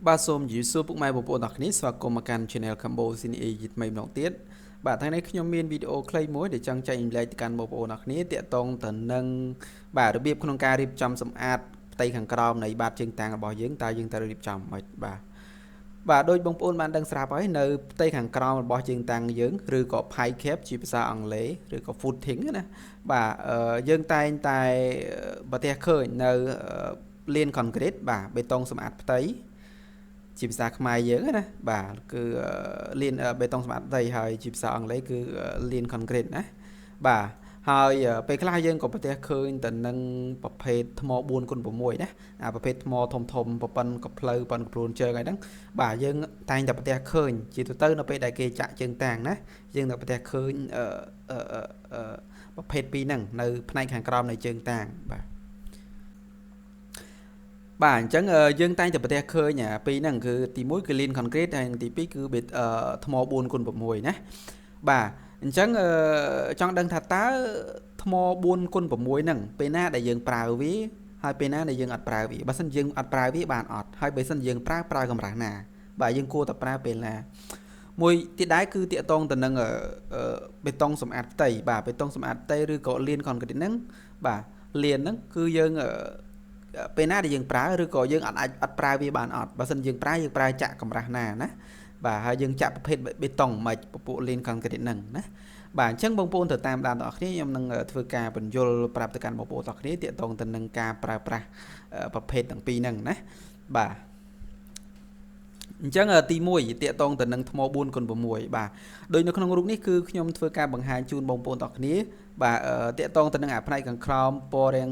បាទសូមជម្រាបសួរពុកម៉ែបងប្អូនទាំងគ្នាស្វាគមន៍មកកាន់ Channel Cambo C&E ជាថ្មីម្ដងទៀតបាទថ្ងៃនេះខ្ញុំមានវីដេអូខ្លីមួយដែលចង់ចែករំលែកទៅកាន់បងប្អូនទាំងគ្នាទាក់ទងទៅនឹងបាទរបៀបក្នុងការរៀបចំសម្អាតផ្ទៃខាងក្រោមនៃបាតជើងតាំងរបស់យើងតើយើងត្រូវរៀបចំមិនបាទដោយបងប្អូនបានដឹងស្រាប់ហើយនៅផ្ទៃខាងក្រោមរបស់ជើងតាំងយើងឬក៏ pie cap ជាភាសាអង់គ្លេសឬក៏ footing ណាបាទយើងតែងតែប្រទះឃើញនៅលាន concrete បាទបេតុងសម្អាតផ្ទៃជាភាសាខ្មែរយើងណាបាទគឺលានបេតុងសម្អាតផ្ទៃហើយជាភាសាអង់គ្លេសគឺលាន concrete ណាបាទហើយពេលខ្លះយើងក៏ប្រទះឃើញទៅនឹងប្រភេទថ្ម 4x6 ណាអាប្រភេទថ្មធំប្រព័ន្ធកផ្លូវប៉ុនកព្រួនជើងអីហ្នឹងបាទយើងតែងតែប្រទះឃើញជាទូទៅនៅពេលដែលគេចាក់ជើងតាំងណាយើងតែប្រទះឃើញប្រភេទពីរហ្នឹងនៅផ្នែកខាងក្រោមនៃជើងតាំងបាទអញ្ចឹងយើងតែងតែប្រទះឃើញពីរហ្នឹងគឺទី1គឺ lean concrete ហើយទី2គឺថ្ម 4x6 ណាបាទអញ្ចឹងចង់ដឹងថាតើថ្ម 4x6 ហ្នឹងពេលណាដែលយើងប្រើវាហើយពេលណាដែលយើងអត់ប្រើវាបើសិនយើងអត់ប្រើវាបានអត់ហើយបើសិនយើងប្រើកម្រាស់ណាបាទយើងគួរតែប្រើពេលណាមួយទៀតដែរគឺតាកតងទៅនឹងបេតុងសម្អាតផ្ទៃបាទបេតុងសម្អាតផ្ទៃឬក៏ lean concrete ហ្នឹងបាទលានហ្នឹងគឺយើងពេលណាដែលយើងប្រើឬក៏យើងអត់ប្រើវាបានអត់បើសិនយើងប្រើចាក់កម្រាស់ណាណាបាទហើយយើងចាក់ប្រភេទបេតុងមិនពពួកលេនកង់ក្រីតហ្នឹងណាបាទអញ្ចឹងបងប្អូនទៅតាមដានបងប្អូនខ្ញុំនឹងធ្វើការបញ្យលប្រាប់ទៅកាន់បងប្អូនទាំងគ្នាទាក់ទងទៅនឹងការប្រើប្រាស់ប្រភេទទាំងពីរហ្នឹងណាបាទអញ្ចឹងទី1តាកតងទៅនឹងថ្ម 4x6 បាទដូចនៅក្នុងរូបនេះគឺខ្ញុំធ្វើការបង្ហាញជូនបងប្អូនទាំងគ្នាបាទតាកតងទៅនឹងផ្នែកខាងក្រោមពណ៌រាង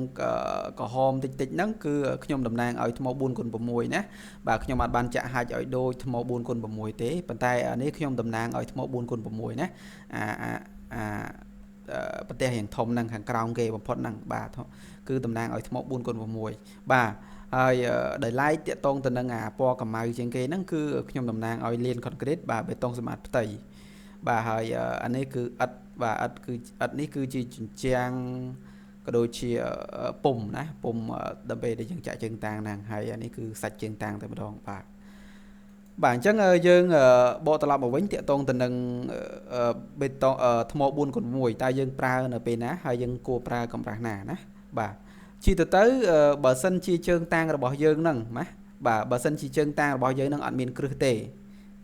ក្រហមតិចហ្នឹងគឺខ្ញុំតំណាងឲ្យថ្ម 4x6 ណាបាទខ្ញុំអត់បានចាក់ហាច់ឲ្យដូចថ្ម 4x6 ទេប៉ុន្តែនេះខ្ញុំតំណាងឲ្យថ្ម 4x6 ណាប្រទេសរៀងធំហ្នឹងខាងក្រោមគេបំផុតហ្នឹងបាទគឺតំណាងឲ្យថ្ម 4x6 បាទហើយដោយឡែកតាកតងទៅនឹងពណ៌កម្ៅជាងគេហ្នឹងគឺខ្ញុំតំណាងឲ្យលាន concrete បាទបេតុងសម្អាតផ្ទៃបាទហើយអានេះគឺឥដ្ឋបាទឥដ្ឋនេះគឺជាជញ្ជាំងក៏ដូចជាពុំណាពុំដើម្បីដែលយើងចាក់ជើងតាំងហ្នឹងហើយអានេះគឺសាច់ជើងតាំងតែម្ដងបាទអញ្ចឹងយើងបកត្រឡប់មកវិញតាកតងទៅនឹងបេតុងថ្ម 4x6 តើយើងប្រើនៅពេលណាហើយយើងគួរប្រើកម្រាស់ណាណាបាទជាទៅបើសិនជាជើងតាំងរបស់យើងហ្នឹងណាបាទបើសិនជាជើងតាំងរបស់យើងហ្នឹងអត់មានគ្រឹះទេ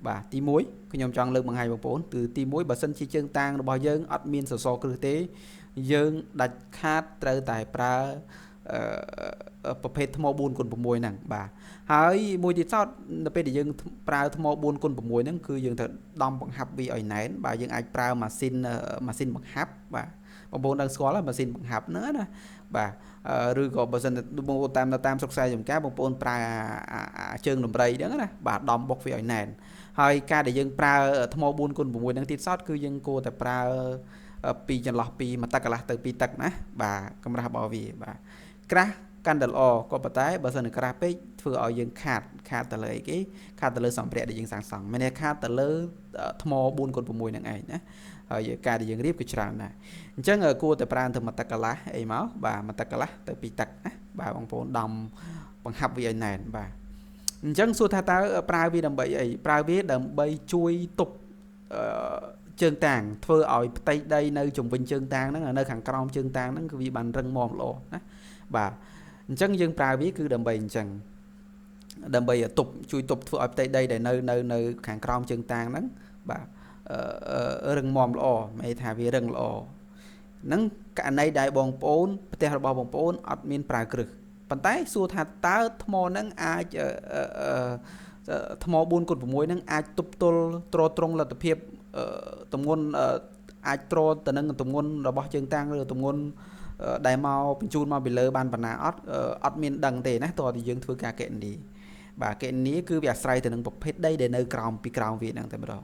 បាទទី1ខ្ញុំចង់លើកបង្ហាញបងប្អូនគឺទី1បើសិនជាជើងតាំងរបស់យើងអត់មានសសរគ្រឹះទេយើងដាច់ខាតត្រូវតែប្រើប្រភេទថ្ម 4x6 ហ្នឹងបាទហើយមួយទៀតសោតនៅពេលដែលយើងប្រើថ្ម 4x6 ហ្នឹងគឺយើងត្រូវដំបង្ហាប់វាឲ្យណែនបាទយើងអាចប្រើម៉ាស៊ីនបង្ហាប់បាទបងប្អូនដឹងស្គាល់ម៉ាស៊ីនបង្ហាប់ហ្នឹងណាបាទឬក៏បើសិនបងប្អូនតាមស្រុកស្រែចំការបងប្អូនប្រើជើងដំរីហ្នឹងណាបាទដំបុកវាឲ្យណែនហើយការដែលយើងប្រើថ្ម 4x6 ហ្នឹងទៀតសោតគឺយើងគួរតែប្រើពីចន្លោះពី1ទឹកកន្លះទៅ2ទឹកណាបាទកម្រាស់របស់វាបាទក្រាស់កាន់តែល្អក៏ប៉ុន្តែបើសិនក្រាស់ពេកធ្វើឲ្យយើងខាតទៅលើអីគេខាតទៅលើសម្ភារៈដែលយើងសាងសង់មានន័យខាតទៅលើថ្ម 4x6 ហ្នឹងឯងណាហើយការដែលយើងរៀបគឺច្រើនណាស់អញ្ចឹងគួរតែប្រើទៅ1ទឹកកន្លះអីមកបាទ1ទឹកកន្លះទៅ2ទឹកណាបាទបងប្អូនដំបង្ហាប់វាឲ្យណែនបាទអញ្ចឹងសួរថាតើប្រើវាដើម្បីអីប្រើវាដើម្បីជួយទប់ជើងតាំងធ្វើឲ្យផ្ទៃដីនៅជុំវិញជើងតាំងហ្នឹងនៅខាងក្រោមជើងតាំងហ្នឹងគឺវាបានរឹងមាំល្អណាបាទអញ្ចឹងយើងប្រើវាគឺដើម្បីអញ្ចឹងដើម្បីជួយទប់ធ្វើឲ្យផ្ទៃដីដែលនៅខាងក្រោមជើងតាំងហ្នឹងបាទរឹងមាំល្អមិនថាវារឹងល្អហ្នឹងករណីដែលបងប្អូនផ្ទះរបស់បងប្អូនអត់មានប្រើគ្រឹះប៉ុន្តែសួរថាតើថ្មហ្នឹងអាចថ្ម 4x6 ហ្នឹងអាចទប់ទល់ទ្រទ្រង់លទ្ធភាពទម្ងន់អាចទ្រទៅនឹងទម្ងន់របស់ជើងតាំងឬទម្ងន់ដែលមកបញ្ជូនមកពីលើបានប៉ុណ្ណាអត់មានដឹងទេណាតើយើងធ្វើការកណនីបាទកណនីគឺវាអាស្រ័យទៅនឹងប្រភេទដីដែលនៅក្រោមវាហ្នឹងតែម្ដង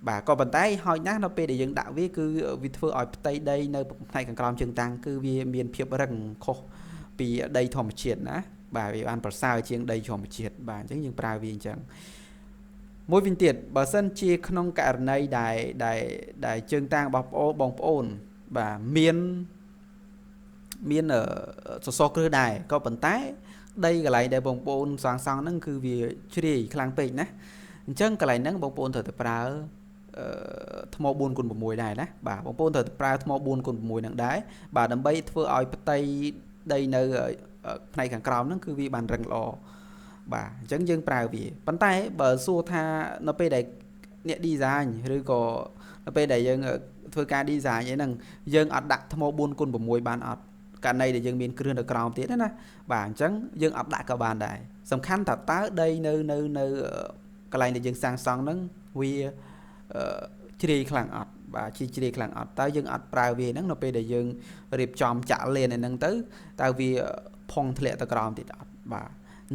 បាទក៏ប៉ុន្តែហើយណាស់នៅពេលដែលយើងដាក់វាគឺវាធ្វើឲ្យផ្ទៃដីនៅផ្នែកខាងក្រោមជើងតាំងគឺវាមានភាពរឹងខុសពីដីធម្មជាតិណាបាទវាបានប្រសើរជាងដីធម្មជាតិបាទអញ្ចឹងយើងប្រើវាអញ្ចឹងមួយវិញទៀតបើសិនជាក្នុងករណីដែលជើងតាំងរបស់បងប្អូនបាទមានសសរគ្រឹះដែរក៏ប៉ុន្តែ đây cái này để bông bồn sáng sáng nó cứ vì chơi khang pin nè chân cái này nó bông bồn thời tập ra thô buôn cùng một mùi này nè bà bông bồn thời tập ra thô buôn cùng một mùi nặng đá bà đâm bay thưa oi tây đây nơi này càng cao nó cứ vì bàn răng lò bà chân dân prao vì bắn tay bờ xua tha nó pe đây nè đi dài rồi có nó pe đây dân thưa ca đi dài vậy nè dân ở đặt thô buôn cùng một mùi bàn ở cả này để dân miền kêu được cao tiết đó nè bà trắng dân ập đại cả bàn đại sầm khăn thật tá đây nơi cái này để dân sang song nó quy chi khlang ọt và chi khlang ọt tới dân ọt prao về nó pe để dân riệp chòm chả lên này nâng tới tao vì phong lệ ta cao tiết bà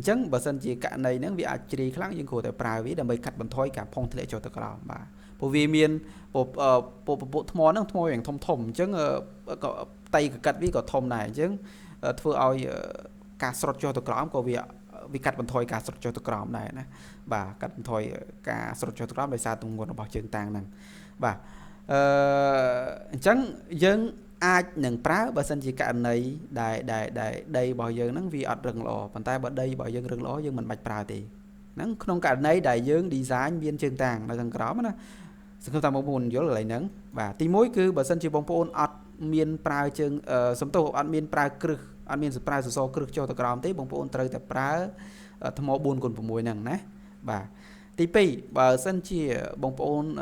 trắng bờ sân chỉ cả này nó vì chi khlang dân cổ tại prao vì để mới cắt bẩn thoi cả phong lệ cho ta cao bà bởi vì miền bộ thô nó thôอย่างthom trắng tay cắt với có thom này chứ thưa oi cá sọt cho tụi cọm có vì cắt bẩn thoi cá sọt cho tụi cọm này nè bà cắt bẩn thoi cá sọt cho tụi cọm để xa tụi nguồn bảo trường tàng nè bà chẳng dân ai nhận prá bà xin chỉ cả này đây bảo dân nó vì ở rừng lò bàn tay bờ đây bảo dân rừng lò dân mình bạch prá thì nó không cả này đại dương design biên trường tàng là gần cọm á không tao mong muốn vô lại nắng và tí mối cứ bà xin chỉ bông phôn ọt miền prao chương sớm tổ ọt miền prao krư ọt miền prao sổ krư cho tao làm thế bông phôn trời tập prao thầm mò buồn còn mùi nằng nè và tí pi bà xin chỉ bông phôn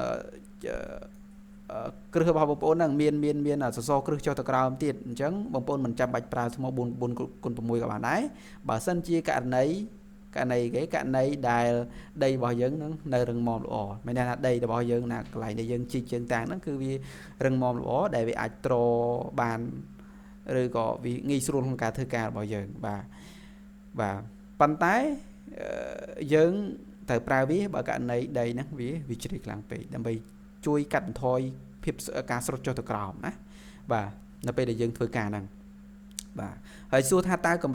krư bao bông phôn nằng miền sổ krư cho tao làm tiệt chẳng bông phôn mình chăm bạch prao thầm mò buồn còn mùi các bạn đấy bà xin chỉ cả này cái này đài đây bao dân nó nơi rừng mòm lỗ mấy nay là đây là bao dân là lại để dân chi chân tàng nó cứ vì rừng mòm lỗ để bị ạch trò bàn rồi có vì nghi xuống không cả thư ca bao giờ và bàn tái dân tại prao ví bà cả này đây nó vì chỉ làng bị đâm bị chui cạnh thôi phép cá sốt cho tụi cọp á và nó bây để dân thư ca nè bà hồi xưa tha ta cầm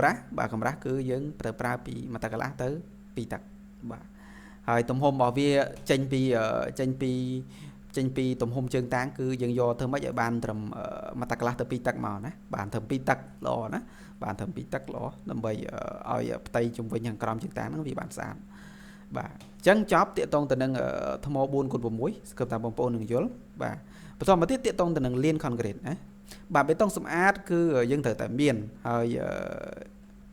rác cứ dân từ pra bị mà ta cái lá tới bị tật bà hồi tụm hôm bảo vi tranh pi tụm hôm chân tán cứ dân do thơm mấy giờ bàn thầm mà ta cái lá tới pi tật màu nè bàn thầm pi tật lò nè bàn thầm pi tật lò làm bây ở tây chung với nhàng crom chân tán nó vì bản sản bà chẳng chóp tiện tông từ nâng thơm hồ buôn cột bùm muối cầm tạm bông pôn đừng dối bà sau mà tiện tông từ nâng liên concrete đấy bà bê tông xâm át cứ dân thời tại miền hơi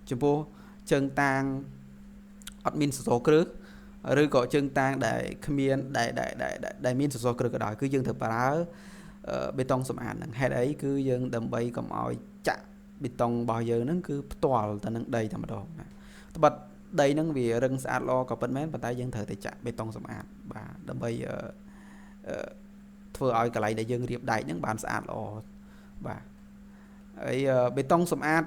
chúng bố chân tang admin số cứ rồi gọi chân tang để miền đại miền số cứ đó cứ dân thời bà bê tông xâm át hay đấy cứ dân đầm bay cầm oi chạ bê tông bao giờ nó cứ toàn từ nâng đầy thầm đồ bật đây nó vì rừng sát lo có bên mến và tay dân thời tại chạ bê tông xâm át bà đầm bay thưa oi cả lại để dân riệp đại những bàn sát lo bà ấy bê tông sầm át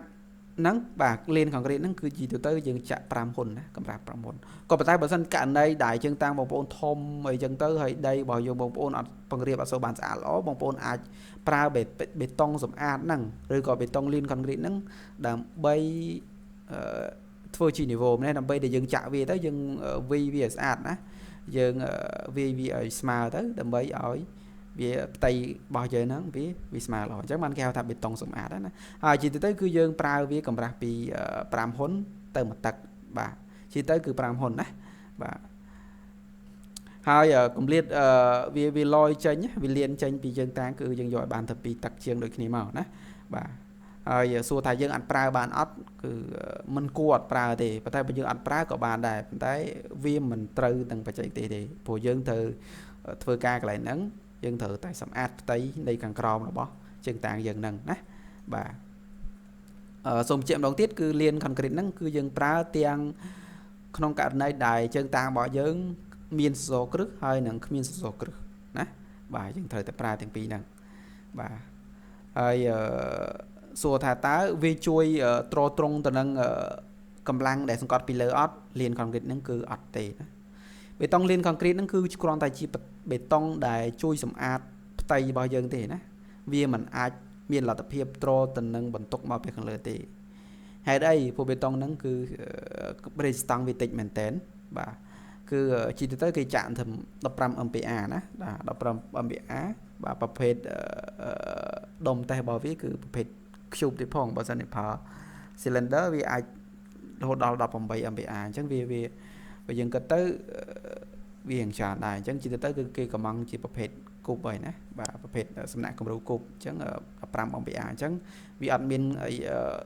nắng bà lên còn cái nắng cứ gì từ tới dừng chạm pram hồn cầm rạp pram hồn còn tại bờ sân cạn đây đại chân tang bông bồn thom mấy chân tới hay đây bảo dùng bông bồn ở bằng riệp ở số bàn xã ló bông bồn ai pra bê tông sầm át nắng rồi còn bê tông lên còn cái nắng đầm bay thưa chỉ niveau này đầm bay để dừng chạm về tới dừng vi át á dừng vi ở smart tới đầm bay ở vì tay bao giờ nó vì smart rồi chắc man keo thà bê tông sụm át đó chỉ tới cứ dương prao với cầm rạp bị pram hốn từ một tật bà chỉ tới cứ pram hốn á bà hai cùng liệt vì lôi tranh vì liên tranh bị dương tang cứ dương giỏi bàn thập bị tật chiêng đôi khi màu đó bà xua thay dương ăn prao bàn ớt cứ mình cuột prao thì phải bây giờ ăn prao của bàn này tới viêm mình trừ từng phải chạy thì phổ dương từ thưa ca lại nắng dân thử tại sầm át tới đây càng crom là bó chân tàng dần nâng nè bà xong chuyện đầu tiết cứ liên còn cái nắng cứ dân pra tiang không cả này đài chân tàng bỏ dân miền số crức hơi nâng miền số crức nè bà dân thời tại pra tiếng pi nâng bà hơi xua thà tá vi chui trô trung từ nâng cầm lăng để xong cọt pi lơ ót liên còn cái nắng cứ ót tê bê tông liên concrete nó cứ còn tại chỉ bê tông để chui sầm át tay bao giờ thế nè vì mình ai miền là tập hiệp trô tình năng bẩn tốc mà bị khẩn lừa tệ hay đây phô bê tông nó cứ bây giờ tăng vi tịch mình tén và cứ chỉ tới cái chạm thầm đập ram âm pa nè đập ram âm pa vàประเภทđom tay bảo viết cứประเภทchụp thì phong bao giờ này phá cylinder vì ai រហូតដល់18 MPa អញ្ចឹងវាយើងគិតទៅវាយ៉ាងច្រើនដែរអញ្ចឹងជាទៅគឺគេកំងជាប្រភេទគប់ហើយណាបាទប្រភេទសំណាក់គំរូគប់អញ្ចឹង15 MPa អញ្ចឹងវាអត់មាន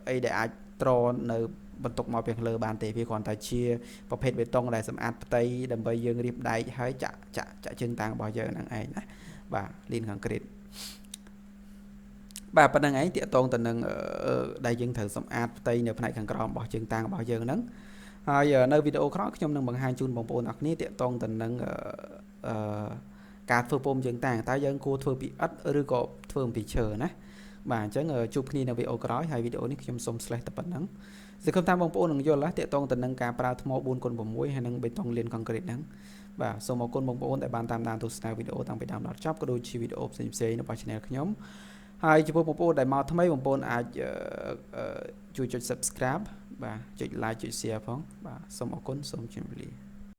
អីដែលអាចត្រនៅបន្ទុកមកពីខាងលើបានទេវាគ្រាន់តែជាប្រភេទបេតុងដែលសម្អាតផ្ទៃដើម្បីយើងរៀបដែកហើយចាក់ជើងតាំងរបស់យើងហ្នឹងឯងណាបាទលីន concrete បាទប៉ុណ្្នឹងឯងតាកតងទៅនឹងដែលយើងត្រូវសម្អាតផ្ទៃនៅផ្នែកខាងក្រោមរបស់ជើងតាំងរបស់យើងហ្នឹងហើយនៅវីដេអូក្រោយខ្ញុំនឹងបង្ហាញជូនបងប្អូនអរគ្នាតាកតងទៅនឹងការធ្វើពុម្ពជើងតាំងតើយើងគួរធ្វើពីឥដ្ឋឬក៏ធ្វើពីឈើណាបាទអញ្ចឹងជួបគ្នានៅវីដេអូក្រោយហើយវីដេអូនេះខ្ញុំសូម slash តែប៉ុណ្្នឹងសង្ឃឹមថាបងប្អូននឹងយល់តាកតងទៅនឹងការប្រើថ្ម 4x6 ហើយនឹងបេតុងលៀន concrete ហ្នឹងបាទសូមអរគុណបងប្អូនដែលបានតាមដានទស្សនាវីដេអូតាំងពីដើមដល់ចប់ក៏ដូចជាវីដេអូផ្សេងៗរបស់ channel ខ្ញុំហើយចំពោះបងប្អូនដែលមកថ្មីបងប្អូនអាចជួយចុច subscribe បាទចុច like ចុច share ផងបាទសូមអរគុណសូមជម្រាបលា